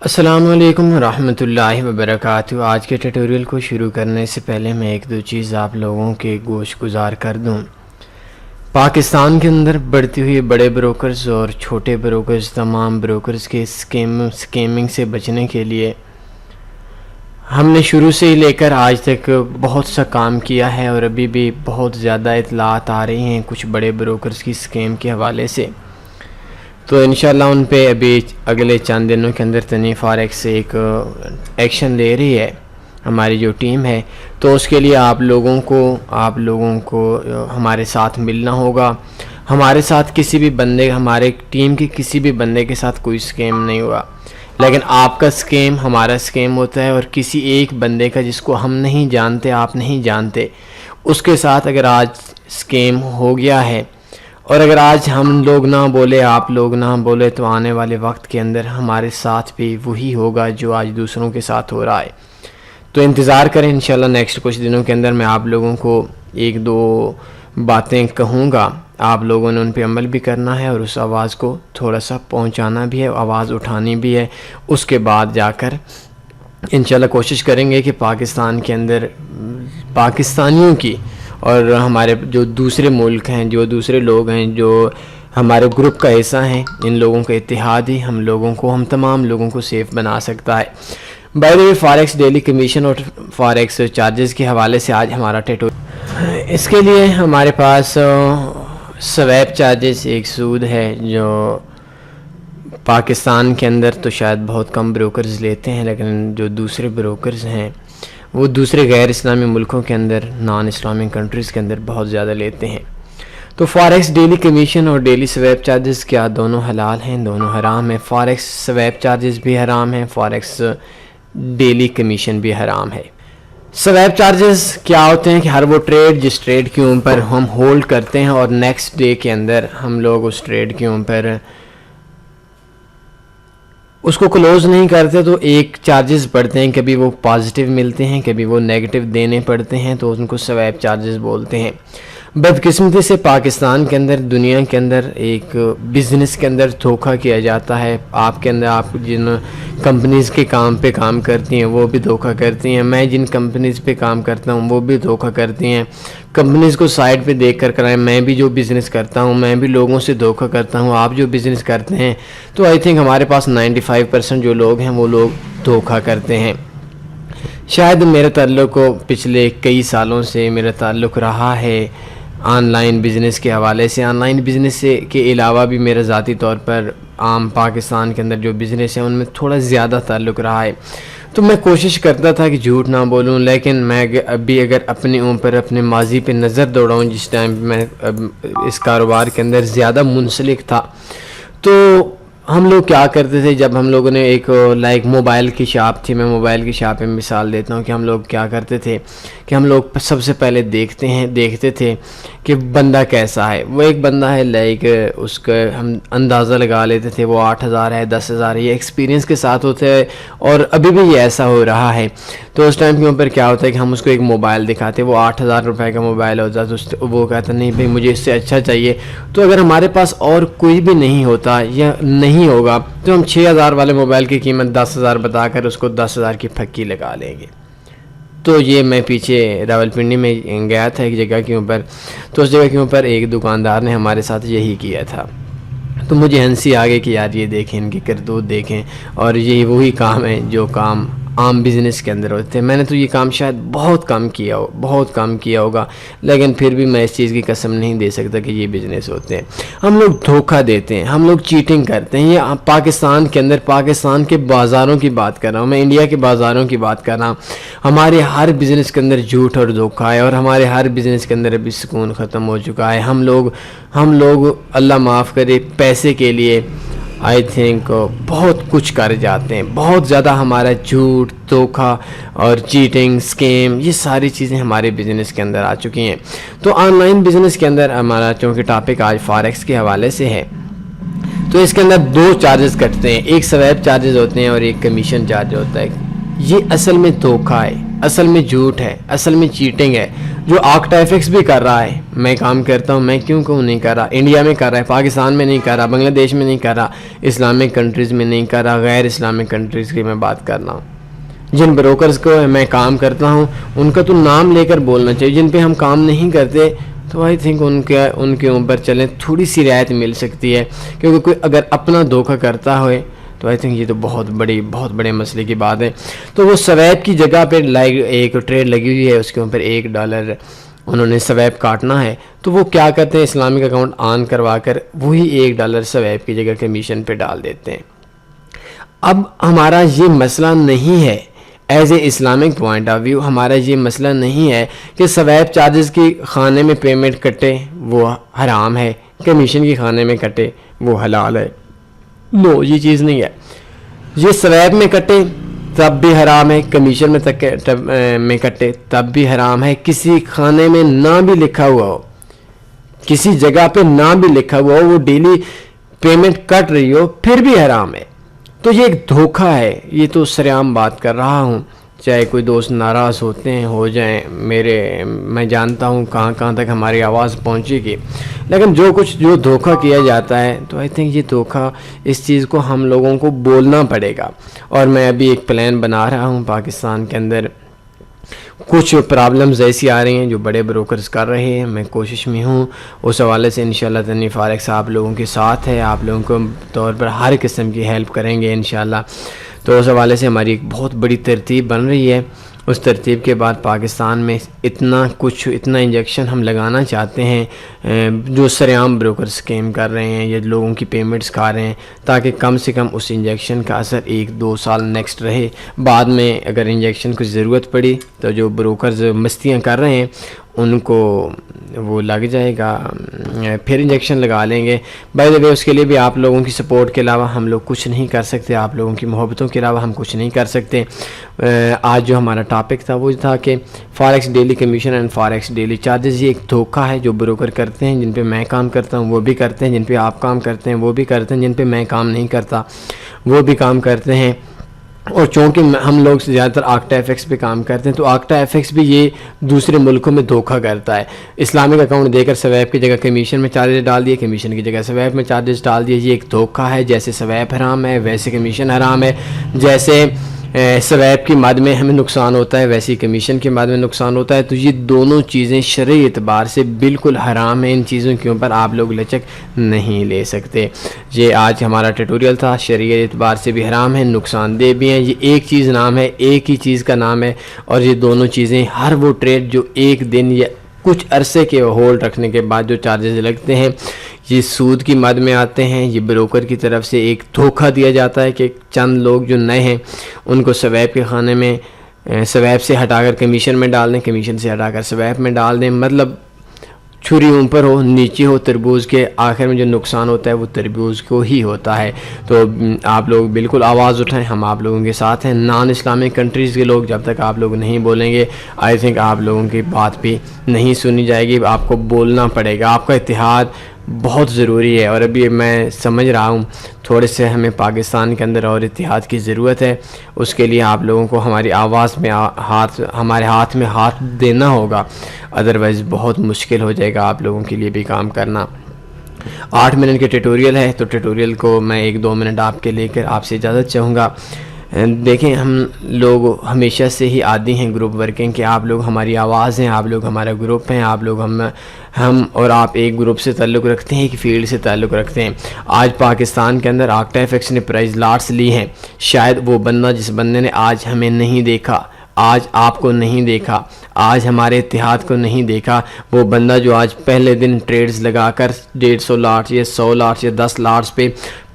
السلام علیکم ورحمۃ اللہ وبرکاتہ۔ آج کے ٹیوٹوریل کو شروع کرنے سے پہلے میں ایک دو چیز آپ لوگوں کے گوش گزار کر دوں۔ پاکستان کے اندر بڑھتی ہوئی بڑے بروکرز اور چھوٹے بروکرز، تمام بروکرز کے سکیمنگ سے بچنے کے لیے ہم نے شروع سے ہی لے کر آج تک بہت سا کام کیا ہے، اور ابھی بھی بہت زیادہ اطلاعات آ رہی ہیں کچھ بڑے بروکرز کی سکیم کے حوالے سے۔ تو انشاءاللہ ان پہ ابھی اگلے چند دنوں کے اندر تنی فاریکس سے ایک ایکشن لے رہی ہے ہماری جو ٹیم ہے، تو اس کے لیے آپ لوگوں کو ہمارے ساتھ ملنا ہوگا۔ ہمارے ساتھ کسی بھی بندے، ہمارے ٹیم کے کسی بھی بندے کے ساتھ کوئی سکیم نہیں ہوا، لیکن آپ کا سکیم ہمارا سکیم ہوتا ہے، اور کسی ایک بندے کا جس کو ہم نہیں جانتے، آپ نہیں جانتے، اس کے ساتھ اگر آج سکیم ہو گیا ہے، اور اگر آج ہم لوگ نہ بولے، آپ لوگ نہ بولے، تو آنے والے وقت کے اندر ہمارے ساتھ بھی وہی ہوگا جو آج دوسروں کے ساتھ ہو رہا ہے۔ تو انتظار کریں، انشاءاللہ نیکسٹ کچھ دنوں کے اندر میں آپ لوگوں کو ایک دو باتیں کہوں گا، آپ لوگوں نے ان پہ عمل بھی کرنا ہے، اور اس آواز کو تھوڑا سا پہنچانا بھی ہے، آواز اٹھانی بھی ہے۔ اس کے بعد جا کر انشاءاللہ کوشش کریں گے کہ پاکستان کے اندر پاکستانیوں کی اور ہمارے جو دوسرے ملک ہیں، جو دوسرے لوگ ہیں، جو ہمارے گروپ کا حصہ ہیں، ان لوگوں کا اتحاد ہی ہم تمام لوگوں کو سیف بنا سکتا ہے۔ By the way, forex daily commission اور فاریکس چارجز کے حوالے سے آج ہمارا اس کے لیے ہمارے پاس سویپ چارجز ایک سود ہے جو پاکستان کے اندر تو شاید بہت کم بروکرز لیتے ہیں، لیکن جو دوسرے بروکرز ہیں وہ دوسرے غیر اسلامی ملکوں کے اندر، نان اسلامک کنٹریز کے اندر بہت زیادہ لیتے ہیں۔ تو فاریکس ڈیلی کمیشن اور ڈیلی سویپ چارجز کیا دونوں حلال ہیں؟ دونوں حرام ہیں۔ فاریکس سویپ چارجز بھی حرام ہیں، فاریکس ڈیلی کمیشن بھی حرام ہے۔ سویپ چارجز کیا ہوتے ہیں کہ ہر وہ ٹریڈ جس ٹریڈ کے اوپر ہم ہولڈ کرتے ہیں اور نیکسٹ ڈے کے اندر ہم لوگ اس ٹریڈ کے اوپر اس کو کلوز نہیں کرتے، تو ایک چارجز پڑتے ہیں، کبھی وہ پازیٹیو ملتے ہیں، کبھی وہ نیگیٹو دینے پڑتے ہیں، تو ان کو سویپ چارجز بولتے ہیں۔ بدقسمتی سے پاکستان کے اندر، دنیا کے اندر ایک بزنس کے اندر دھوکہ کیا جاتا ہے۔ آپ کے اندر، آپ جن کمپنیز کے کام پہ کام کرتی ہیں وہ بھی دھوکہ کرتی ہیں، میں جن کمپنیز پہ کام کرتا ہوں وہ بھی دھوکہ کرتی ہیں۔ کمپنیز کو سائڈ پہ دیکھ کر کرائیں، میں بھی جو بزنس کرتا ہوں، میں بھی لوگوں سے دھوکہ کرتا ہوں، آپ جو بزنس کرتے ہیں، تو آئی تھنک ہمارے پاس 95% جو لوگ ہیں وہ لوگ دھوکہ کرتے ہیں۔ شاید میرا تعلق پچھلے کئی سالوں سے میرا تعلق رہا ہے آن لائن بزنس کے حوالے سے۔ آن لائن بزنس کے علاوہ بھی میرا ذاتی طور پر عام پاکستان کے اندر جو بزنس ہے ان میں تھوڑا زیادہ تعلق رہا ہے، تو میں کوشش کرتا تھا کہ جھوٹ نہ بولوں، لیکن میں ابھی اگر اپنے اوپر، اپنے ماضی پہ نظر دوڑاؤں، جس ٹائم میں اس کاروبار کے اندر زیادہ منسلک تھا، تو ہم لوگ کیا کرتے تھے، جب ہم لوگوں نے ایک موبائل کی شاپ تھی، میں موبائل کی شاپ میں مثال دیتا ہوں کہ ہم لوگ کیا کرتے تھے کہ ہم لوگ سب سے پہلے دیکھتے تھے کہ بندہ کیسا ہے۔ وہ ایک بندہ ہے اس کا ہم اندازہ لگا لیتے تھے، وہ 8,000 ہے، 10,000 ہے، یہ ایکسپیرینس کے ساتھ ہوتے ہیں، اور ابھی بھی یہ ایسا ہو رہا ہے۔ تو اس ٹائم کے اوپر کیا ہوتا ہے کہ ہم اس کو ایک موبائل دکھاتے، وہ 8,000 روپے کا موبائل ہوتا، تو وہ کہتا نہیں بھائی مجھے اس سے اچھا چاہیے۔ تو اگر ہمارے پاس اور کوئی بھی نہیں ہوتا یا نہیں ہوگا، تو ہم 6,000 والے موبائل کی قیمت 10,000 بتا کر اس کو 10,000 کی پھکی لگا لیں گے۔ تو یہ میں پیچھے راولپنڈی میں گیا تھا ایک جگہ کے اوپر، تو اس جگہ کے اوپر ایک دکاندار نے ہمارے ساتھ یہی کیا تھا، تو مجھے ہنسی آ گئی کہ یار یہ دیکھیں، ان کی کرتوت دیکھیں، اور یہی وہی کام ہے جو کام عام بزنس کے اندر ہوتے ہیں۔ میں نے تو یہ کام شاید بہت کم کیا ہوگا، لیکن پھر بھی میں اس چیز کی قسم نہیں دے سکتا کہ یہ بزنس ہوتے ہیں۔ ہم لوگ دھوکہ دیتے ہیں، ہم لوگ چیٹنگ کرتے ہیں۔ یہ پاکستان کے اندر، پاکستان کے بازاروں کی بات کر رہا ہوں میں، انڈیا کے بازاروں کی بات کر رہا ہوں۔ ہمارے ہر بزنس کے اندر جھوٹ اور دھوکہ ہے، اور ہمارے ہر بزنس کے اندر ابھی سکون ختم ہو چکا ہے۔ ہم لوگ اللہ معاف کرے پیسے کے لیے آئی تھنک بہت کچھ کر جاتے ہیں، بہت زیادہ ہمارا جھوٹ، دھوکہ اور چیٹنگ، سکیم، یہ ساری چیزیں ہمارے بزنس کے اندر آ چکی ہیں۔ تو آن لائن بزنس کے اندر ہمارا چونکہ ٹاپک آج فاریکس کے حوالے سے ہے، تو اس کے اندر دو چارجز کٹتے ہیں، ایک سویپ چارجز ہوتے ہیں اور ایک کمیشن چارج ہوتا ہے۔ یہ اصل میں دھوکہ ہے، اصل میں جھوٹ ہے، اصل میں چیٹنگ ہے. جو آکٹا ایف ایکس بھی کر رہا ہے، میں کام کرتا ہوں، میں کیوں نہیں کر رہا؟ انڈیا میں کر رہا ہے، پاکستان میں نہیں کر رہا، بنگلہ دیش میں نہیں کر رہا، اسلامک کنٹریز میں نہیں کر رہا، غیر اسلامک کنٹریز کی میں بات کر رہا ہوں. جن بروکرز کو میں کام کرتا ہوں ان کا تو نام لے کر بولنا چاہیے. جن پہ ہم کام نہیں کرتے تو آئی تھنک ان کے اوپر چلیں تھوڑی سی رعایت مل سکتی ہے، کیونکہ کوئی اگر اپنا دھوکہ کرتا ہوئے تو آئی تھنک یہ تو بہت بڑے مسئلے کی بات ہے. تو وہ سویپ کی جگہ پہ ایک ٹریڈ لگی ہوئی ہے، اس کے اوپر $1 انہوں نے سویپ کاٹنا ہے. تو وہ کیا کرتے ہیں، اسلامک اکاؤنٹ آن کروا کر وہی $1 سویپ کی جگہ کمیشن پہ ڈال دیتے ہیں. اب ہمارا یہ مسئلہ نہیں ہے، as a Islamic point of view ہمارا یہ مسئلہ نہیں ہے کہ سویپ چارجز کی خانے میں پیمنٹ کٹے وہ حرام ہے، کمیشن کی خانے میں کٹے وہ حلال ہے. نو، یہ چیز نہیں ہے. یہ سویپ میں کٹے تب بھی حرام ہے، کمیشن میں کٹے تب بھی حرام ہے. کسی خانے میں نہ بھی لکھا ہوا ہو، کسی جگہ پہ نہ بھی لکھا ہوا ہو، وہ ڈیلی پیمنٹ کٹ رہی ہو، پھر بھی حرام ہے. تو یہ ایک دھوکہ ہے. یہ تو سرعام بات کر رہا ہوں، چاہے کوئی دوست ناراض ہوتے ہیں ہو جائیں، میں جانتا ہوں کہاں تک ہماری آواز پہنچے گی، لیکن جو دھوکہ کیا جاتا ہے تو آئی تھنک یہ دھوکہ، اس چیز کو ہم لوگوں کو بولنا پڑے گا. اور میں ابھی ایک پلان بنا رہا ہوں. پاکستان کے اندر کچھ پرابلمز ایسی آ رہی ہیں جو بڑے بروکرز کر رہے ہیں، میں کوشش میں ہوں اس حوالے سے انشاءاللہ تنویر فارکس آپ لوگوں کے ساتھ ہے، آپ لوگوں کو طور پر ہر قسم کی ہیلپ کریں گے انشاءاللہ. تو اس حوالے سے ہماری ایک بہت بڑی ترتیب بن رہی ہے. اس ترتیب کے بعد پاکستان میں اتنا انجیکشن ہم لگانا چاہتے ہیں جو سرعام بروکر سکیم کر رہے ہیں یا لوگوں کی پیمنٹس کھا رہے ہیں، تاکہ کم سے کم اس انجیکشن کا اثر 1-2 سال نیکسٹ رہے. بعد میں اگر انجیکشن کی ضرورت پڑی تو جو بروکرز مستیاں کر رہے ہیں ان کو وہ لگ جائے گا، پھر انجیکشن لگا لیں گے. بائی دا وے اس کے لیے بھی آپ لوگوں کی سپورٹ کے علاوہ ہم لوگ کچھ نہیں کر سکتے، آپ لوگوں کی محبتوں کے علاوہ ہم کچھ نہیں کر سکتے. آج جو ہمارا ٹاپک تھا وہ تھا کہ forex daily commission and forex daily charges. یہ ایک دھوکہ ہے جو بروکر کرتے ہیں، جن پہ میں کام کرتا ہوں وہ بھی کرتے ہیں، جن پہ آپ کام کرتے ہیں وہ بھی کرتے ہیں، جن پہ میں کام نہیں کرتا وہ بھی کام کرتے ہیں. اور چونکہ ہم لوگ زیادہ تر آکٹا ایف ایکس پہ کام کرتے ہیں تو آکٹا ایف ایکس بھی یہ دوسرے ملکوں میں دھوکہ کرتا ہے. اسلامک اکاؤنٹ دے کر سویپ کی جگہ کمیشن میں چارجز ڈال دیے، کمیشن کی جگہ سویپ میں چارجز ڈال دیے. یہ ایک دھوکہ ہے. جیسے سویپ حرام ہے ویسے کمیشن حرام ہے. جیسے سویپ کی مد میں ہمیں نقصان ہوتا ہے ویسی کمیشن کی مد میں نقصان ہوتا ہے. تو یہ دونوں چیزیں شرعی اعتبار سے بالکل حرام ہیں. ان چیزوں کے اوپر آپ لوگ لچک نہیں لے سکتے. یہ آج ہمارا ٹیٹوریل تھا. شرعی اعتبار سے بھی حرام ہے، نقصان دہ بھی ہیں. یہ ایک چیز نام ہے، ایک ہی چیز کا نام ہے. اور یہ دونوں چیزیں ہر وہ ٹریڈ جو ایک دن یا کچھ عرصے کے ہولڈ رکھنے کے بعد جو چارجز لگتے ہیں یہ سود کی مد میں آتے ہیں. یہ بروکر کی طرف سے ایک دھوکہ دیا جاتا ہے کہ چند لوگ جو نئے ہیں ان کو سویپ کے خانے میں سویپ سے ہٹا کر کمیشن میں ڈال دیں، کمیشن سے ہٹا کر سویپ میں ڈال دیں. مطلب چھری اوپر ہو نیچے ہو، تربوز کے آخر میں جو نقصان ہوتا ہے وہ تربوز کو ہی ہوتا ہے. تو آپ لوگ بالکل آواز اٹھائیں، ہم آپ لوگوں کے ساتھ ہیں. نان اسلامک کنٹریز کے لوگ جب تک آپ لوگ نہیں بولیں گے آئی تھنک آپ لوگوں کی بات بھی نہیں سنی جائے گی. آپ کو بولنا پڑے گا. آپ کا اتحاد بہت ضروری ہے. اور ابھی میں سمجھ رہا ہوں تھوڑے سے ہمیں پاکستان کے اندر اور اتحاد کی ضرورت ہے. اس کے لیے آپ لوگوں کو ہماری آواز میں ہمارے ہاتھ میں ہاتھ دینا ہوگا، ادروائز بہت مشکل ہو جائے گا آپ لوگوں کے لیے بھی کام کرنا. 8 منٹ کے ٹیٹوریل ہے تو ٹیٹوریل کو میں 1-2 منٹ آپ کے لے کر آپ سے اجازت چاہوں گا. دیکھیں ہم لوگ ہمیشہ سے ہی عادی ہیں گروپ ورکنگ کے. آپ لوگ ہماری آواز ہیں، آپ لوگ ہمارا گروپ ہیں، آپ لوگ ہم اور آپ ایک گروپ سے تعلق رکھتے ہیں، ایک فیلڈ سے تعلق رکھتے ہیں. آج پاکستان کے اندر آکٹا ایف ایکس نے پرائز لاٹس لی ہیں. شاید وہ بندہ جس بندے نے آج ہمیں نہیں دیکھا، آج آپ کو نہیں دیکھا، آج ہمارے اتحاد کو نہیں دیکھا، وہ بندہ جو آج پہلے دن ٹریڈز لگا کر 150 لاٹس یا 100 لاٹس یا 10 لاٹس پہ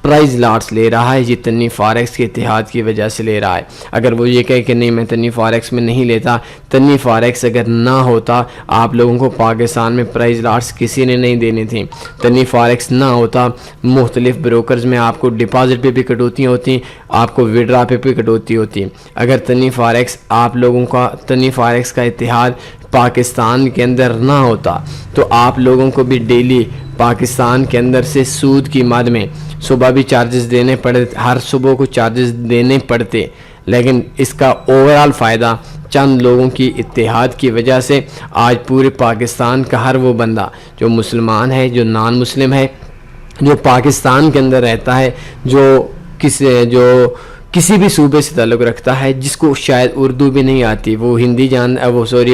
پرائز لاٹس لے رہا ہے، یہ تنویر فارکس کے اتحاد کی وجہ سے لے رہا ہے. اگر وہ یہ کہے کہ نہیں میں تنویر فارکس میں نہیں لیتا، تنویر فارکس اگر نہ ہوتا آپ لوگوں کو پاکستان میں پرائز لاٹس کسی نے نہیں دینی تھی. تنویر فارکس نہ ہوتا مختلف بروکرز میں آپ کو ڈپازٹ پہ بھی کٹوتی ہوتی، آپ کو وڈرا پہ بھی کٹوتی ہوتی. اگر تنویر فارکس آپ لوگوں کا تنویر فارکس کا اتحاد پاکستان کے اندر نہ ہوتا تو آپ لوگوں کو بھی ڈیلی پاکستان کے اندر سے سود کی مد میں صبح بھی چارجز دینے پڑتے، ہر صبح کو چارجز دینے پڑتے. لیکن اس کا اوورال فائدہ چند لوگوں کی اتحاد کی وجہ سے آج پورے پاکستان کا ہر وہ بندہ جو مسلمان ہے، جو نان مسلم ہے، جو پاکستان کے اندر رہتا ہے، جو کسی بھی صوبے سے تعلق رکھتا ہے، جس کو شاید اردو بھی نہیں آتی، وہ ہندی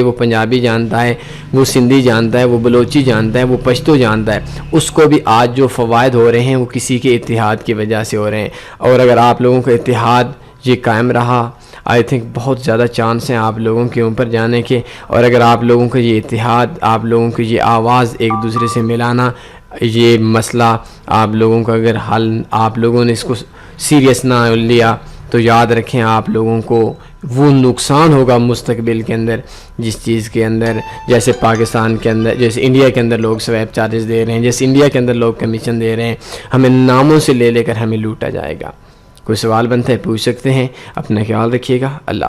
وہ پنجابی جانتا ہے، وہ سندھی جانتا ہے، وہ بلوچی جانتا ہے، وہ پشتو جانتا ہے، اس کو بھی آج جو فوائد ہو رہے ہیں وہ کسی کے اتحاد کی وجہ سے ہو رہے ہیں۔ اور اگر آپ لوگوں کا اتحاد یہ قائم رہا، آئی تھنک بہت زیادہ چانس ہیں آپ لوگوں کے اوپر جانے کے۔ اور اگر آپ لوگوں کا یہ اتحاد، آپ لوگوں کی یہ آواز ایک دوسرے سے ملانا، یہ مسئلہ آپ لوگوں کا اگر حل، آپ لوگوں نے اس کو سیریس نہ لیا تو یاد رکھیں آپ لوگوں کو وہ نقصان ہوگا مستقبل کے اندر، جس چیز کے اندر جیسے پاکستان کے اندر، جیسے انڈیا کے اندر لوگ سویپ چارجز دے رہے ہیں، جیسے انڈیا کے اندر لوگ کمیشن دے رہے ہیں، ہمیں ناموں سے لے کر ہمیں لوٹا جائے گا۔ کوئی سوال بنتا ہے پوچھ سکتے ہیں۔ اپنا خیال رکھیے گا۔ اللہ